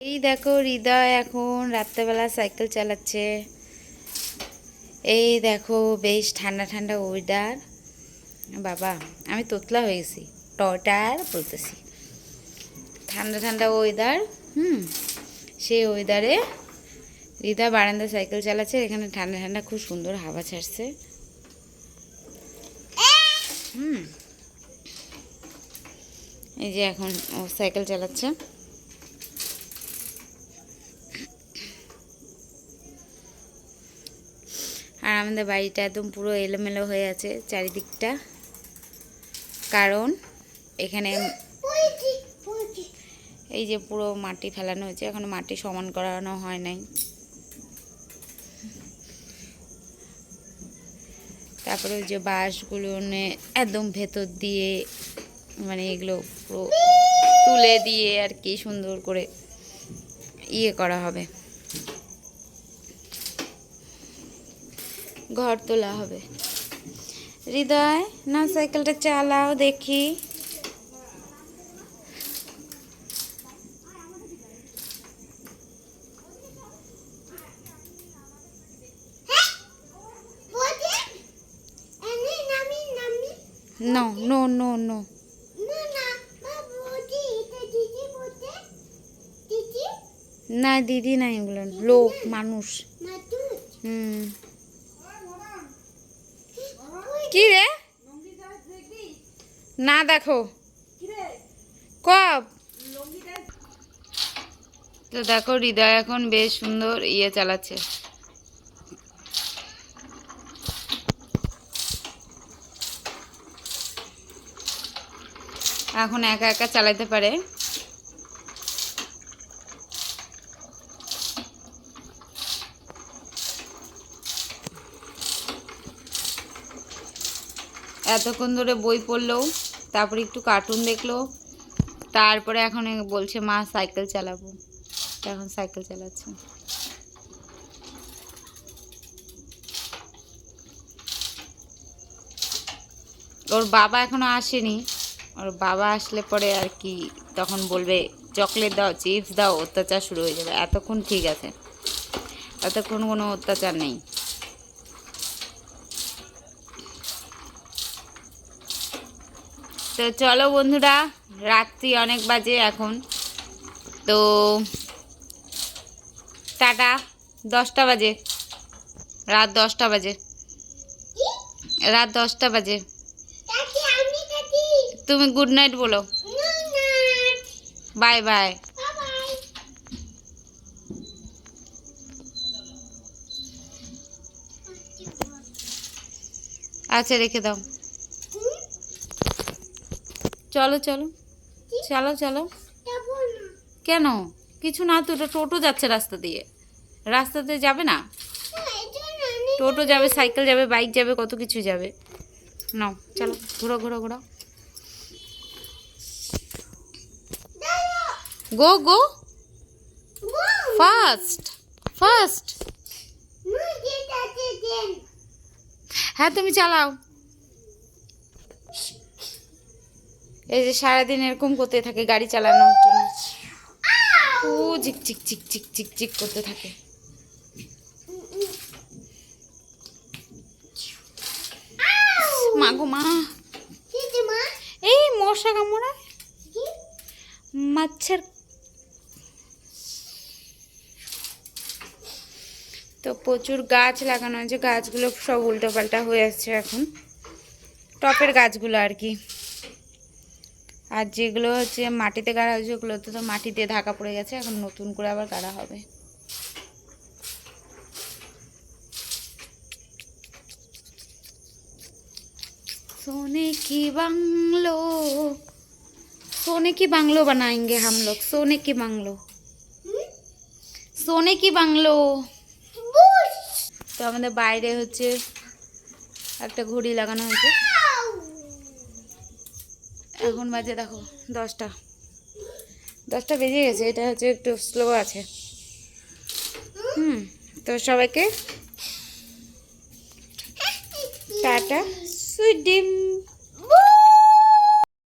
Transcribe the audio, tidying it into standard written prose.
এই দেখো হৃদয় এখন রাত্রেবেলা সাইকেল চালাচ্ছে। এই দেখো বেশ ঠান্ডা ঠান্ডা ওয়েদার। বাবা আমি তোতলা হয়ে গেছি, টটার বলতেছি। ঠান্ডা ঠান্ডা ওয়েদার। সেই ওয়েদারে হৃদয় বারান্দা সাইকেল চালাচ্ছে। এখানে ঠান্ডা ঠান্ডা খুব সুন্দর হাওয়া ছাড়ছে। এই যে এখন ও সাইকেল চালাচ্ছে। আর আমাদের বাড়িটা একদম পুরো এলোমেলো হয়ে আছে চারিদিকটা, কারণ এখানে এই যে পুরো মাটি ফেলানো হয়েছে, এখন মাটি সমান করানো হয় নাই। তারপরে ওই যে বাঁশগুলো একদম ভেতর দিয়ে মানে এগুলো পুরো তুলে দিয়ে আর কি সুন্দর করে ইয়ে করা হবে, ঘর তোলা হবে। হৃদয় না সাইকেলটা চালাও দেখি। নো নো নো নো না দিদি না, এগুলো লোক মানুষ। কি রে না দেখো কব। তো দেখো হৃদয় এখন বেশ সুন্দর ইয়ে চালাচ্ছে। এখন একা একা চালাতে পারে। এতক্ষণ ধরে বই পড়লো, তারপরে একটু কার্টুন দেখলো, তারপরে এখন বলছে মা সাইকেল চালাবো। এখন সাইকেল চালাচ্ছে। ওর বাবা এখনো আসেনি। ওর বাবা আসলে পরে আর কি তখন বলবে চকলেট দাও, চিপস দাও, অত্যাচার শুরু হয়ে যাবে। এতক্ষণ ঠিক আছে, এতক্ষণ কোনো অত্যাচার নেই। তো চলো বন্ধুরা, রাত্রি অনেক বাজে এখন, তো টাটা। 10টা বাজে, রাত 10টা বাজে, রাত 10টা বাজে। তুমি গুড নাইট বলো। Bye bye. আচ্ছা রেখে দাও। চলো চলো চলো চলো। কেন কিছু না তো, এটা টোটো যাচ্ছে রাস্তা দিয়ে, রাস্তাতে যাবে না? টোটো যাবে, সাইকেল যাবে, বাইক যাবে, কত কিছু যাবে। নাও চলো, ঘোরো ঘোরো ঘোরো। গো গো ফাস্ট ফাস্ট। হ্যাঁ তুমি চালাও। এই যে সারাদিন এরকম করতে থাকে গাড়ি চালানোর জন্য, ও ঝিক ঝিক ঝিক ঝিক ঝিক ঝিক করতে থাকে। মা গো মা, এই মশা কামড়ায়, মাছের। তো প্রচুর গাছ লাগানো হয়েছে, গাছগুলো সব উল্টো পাল্টা হয়ে আসছে এখন, টপের গাছগুলো আর কি। আর যেগুলো হচ্ছে মাটিতে গাড়া হয়েছে ওগুলোতে তো মাটি দিয়ে ঢাকা পড়ে গেছে, এখন নতুন করে আবার গাড়া হবে। सोने की बंगलो, सोने की बंगलो बनाएंगे हम लोग, सोने की बंगलो, सोने की बंगलो। তো আমাদের বাইরে হচ্ছে একটা ঘড়ি লাগানো হয়েছে। এখন বাজে দেখো 10টা, 10টা বেজে গেছে। এটা হচ্ছে একটু স্লো আছে। তো সবাইকে টাটা, সুইট ডিম।